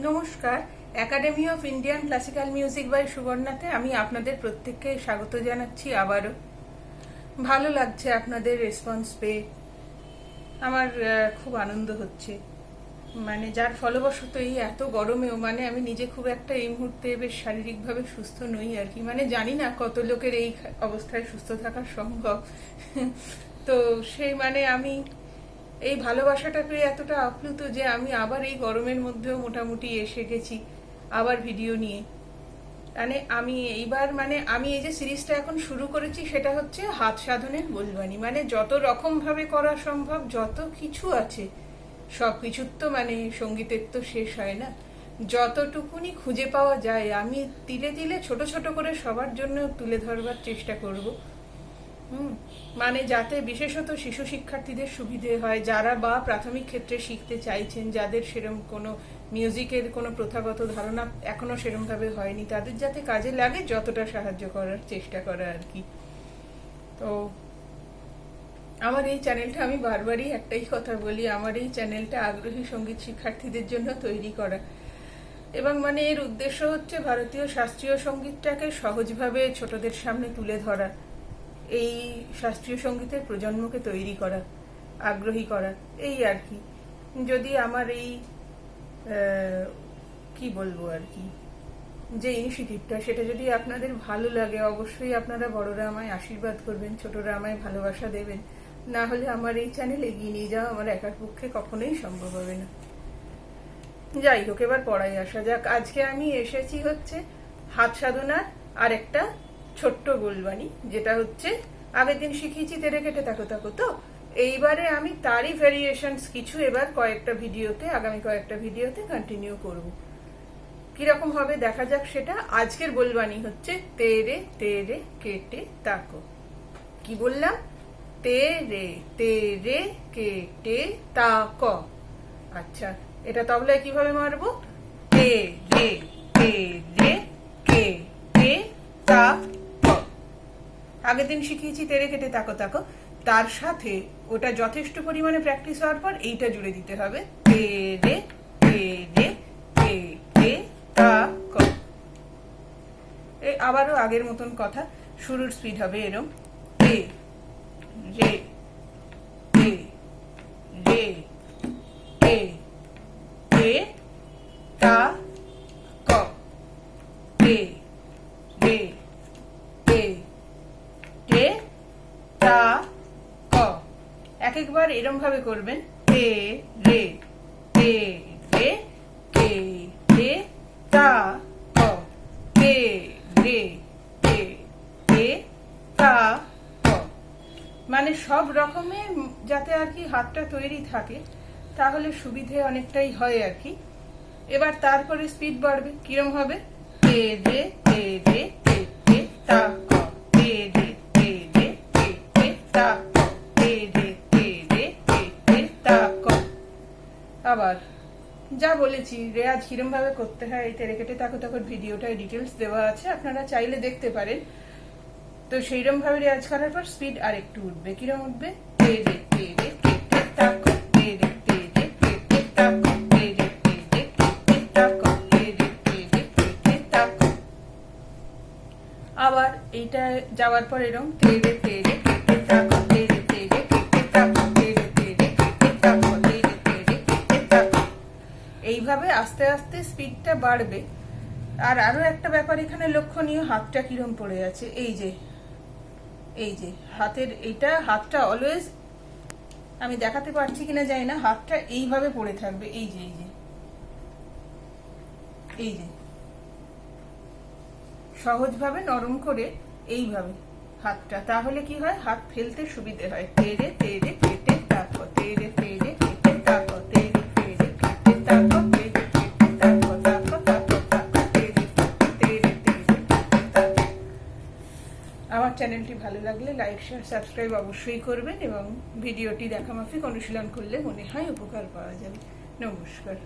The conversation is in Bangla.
নমস্কার। Academy of Indian classical music by সুবর্ণাতে আমি আপনাদের প্রত্যেককে স্বাগত জানাচ্ছি। আবারও ভালো লাগছে আপনাদের রেসপন্স পেয়ে, আমার খুব আনন্দ হচ্ছে। যার ফলবশত এই এত গরমেও আমি নিজে খুব একটা এই মুহূর্তে বেশ শারীরিকভাবে সুস্থ নই আর কি। জানি না কত লোকের এই অবস্থায় সুস্থ থাকা সম্ভব। তো সেই আমি এই ভালোবাসাটা পেয়ে এতটা আপ্লুত যে আমি আবার এই গরমের মধ্যেও মোটামুটি এসে গেছি আবার ভিডিও নিয়ে। আমি এইবার আমি এই যে সিরিজটা এখন শুরু করেছি সেটা হচ্ছে হাত সাধনের বলবানি। যত রকম ভাবে করা সম্ভব, যত কিছু আছে সব কিছুর তো সঙ্গীতের তো শেষ হয় না। যতটুকুনি খুঁজে পাওয়া যায় আমি তিলে তিলে ছোট ছোট করে সবার জন্য তুলে ধরবার চেষ্টা করব। যাতে বিশেষত শিশু শিক্ষার্থীদের সুবিধে হয়, যারা বা প্রাথমিক ক্ষেত্রে শিখতে চাইছেন, যাদের সেরকম কোনো মিউজিকের কোনো প্রথাগত ধারণা এখনো সেরকম ভাবে হয়নি, তাদের যাতে কাজে লাগে যতটা সাহায্য করার চেষ্টা করা আর কি। তো আমার এই চ্যানেলটা, আমি বারবারই একটাই কথা বলি, আমার এই চ্যানেলটা আগ্রহী সঙ্গীত শিক্ষার্থীদের জন্য তৈরি করা, এবং এর উদ্দেশ্য হচ্ছে ভারতীয় শাস্ত্রীয় সঙ্গীতটাকে সহজভাবে ছোটদের সামনে তুলে ধরা, এই শাস্ত্রীয় সঙ্গীতের প্রজন্মকে তৈরি করা, আগ্রহী করা, এই আর কি। যদি আমার এই কি বলবো আর কি, যে ইনিশিয়েটিভটা, সেটা যদি আপনাদের ভালো লাগে, অবশ্যই আপনারা বড়রা আমায় আশীর্বাদ করবেন, ছোটরা আমায় ভালোবাসা দেবেন। না হলে আমার এই চ্যানেল এগিয়ে নিয়ে যাওয়া আমার একার পক্ষে কখনোই সম্ভব হবে না। যাই হোক, এবার পড়ায় আসা যাক। আজকে আমি এসেছি হচ্ছে হাত সাধনার আর একটা ছোট্ট গোলবানি, যেটা হচ্ছে আগের দিন শিখিয়েছি তেরে কেটে তাকো তাকো। তো এইবারে আমি তারই ভেরিয়েশনস কিছু এবার কয়েকটা ভিডিওতে, আগামী কয়েকটা ভিডিওতে কন্টিনিউ করব। কিরকম হবে দেখা যাক সেটা। আজকের গোলবানি হচ্ছে তেরে তেরে কেটে তাকো। কি বললাম? তেরে তেরে কেটে তাকো। আচ্ছা, এটা তবলায় কিভাবে মারবো? তে রে তে রে কে তে তাকো। আগের দিন শিখিয়েছি তেরে কেটে তাকো তাকো, তার সাথে ওটা যথেষ্ট পরিমাণে প্র্যাকটিস হওয়ার পর এইটা জুড়ে দিতে হবে, তেরে তেরে কেটে তাকো। আবারও আগের মতন কথা, শুরুর স্পিড হবে এরম, তে রে তে রে তে তে তাকো, তে রে তে তে তাকো। এক একবার এরম ভাবে করবেন, তে রে তে রে তে তে তাকো, তে রে তে তে তাকো। সব রকমের যাতে আর কি হাতটা তৈরি থাকে, তাহলে সুবিধে অনেকটাই হয় আর কি। এবার তারপরে স্পিড বাড়বে, কিরম হবে? তে রে তে রে তে তে তাকো, তে রে তে রে তে তে তাকো, তে রে তে রে তে তে তাকো। আবার যা বলেছি রেয়াজ কিরম ভাবে করতে হয়, এই তেরে কেটে তাকো তাকোর ভিডিওটায় ডিটেলস দেওয়া আছে, আপনারা চাইলে দেখতে পারেন। তো সেইরকম ভাবে রেয়াজ করার পর স্পিড আর একটু উঠবে। কিরম উঠবে? তে রে তে রে কেটে তাকো, তে রে তে রে কেটে তাকো, তে রে তে রে কেটে তাকো, তে রে তে রে কেটে তাকো। আবার এইটা যাওয়ার পর এরকম, তে রে তে রে কেটে তাকো, তে রে তে রে কেটে তাকো, তে রে তে রে কেটে তাকো, তে রে তে রে কেটে তাকো। এইভাবে আস্তে আস্তে স্পিডটা বাড়বে। আর আরো একটা ব্যাপার এখানে লক্ষণীয়, হাতটা কিরম পড়ে আছে। এই যে হাতের এইটা, হাতটা অলওয়েজ, আমি দেখাতে পারছি কিনা জানি না, হাতটা এইভাবে পড়ে থাকবে। এই যে এই যে সহজভাবে নরম করে এইভাবে হাতটা, তাহলে কি হয়, হাত ফেলতে সুবিধে হয়। তেরে তেরে কেটে তাকো, তেরে তেরে কেটে তাকো, তেরে তেরে কেটে তাকো, তেরে কেটে তাকো তাকো তাকো তাকো, তেরে তেরে তেরে কেটে তাকো। আমার চ্যানেলটি ভালো লাগলে লাইক শেয়ার সাবস্ক্রাইব অবশ্যই করবেন, এবং ভিডিওটি দেখা মাফিক অনুশীলন করলে মনে হয় উপকার পাওয়া যাবে। নমস্কার।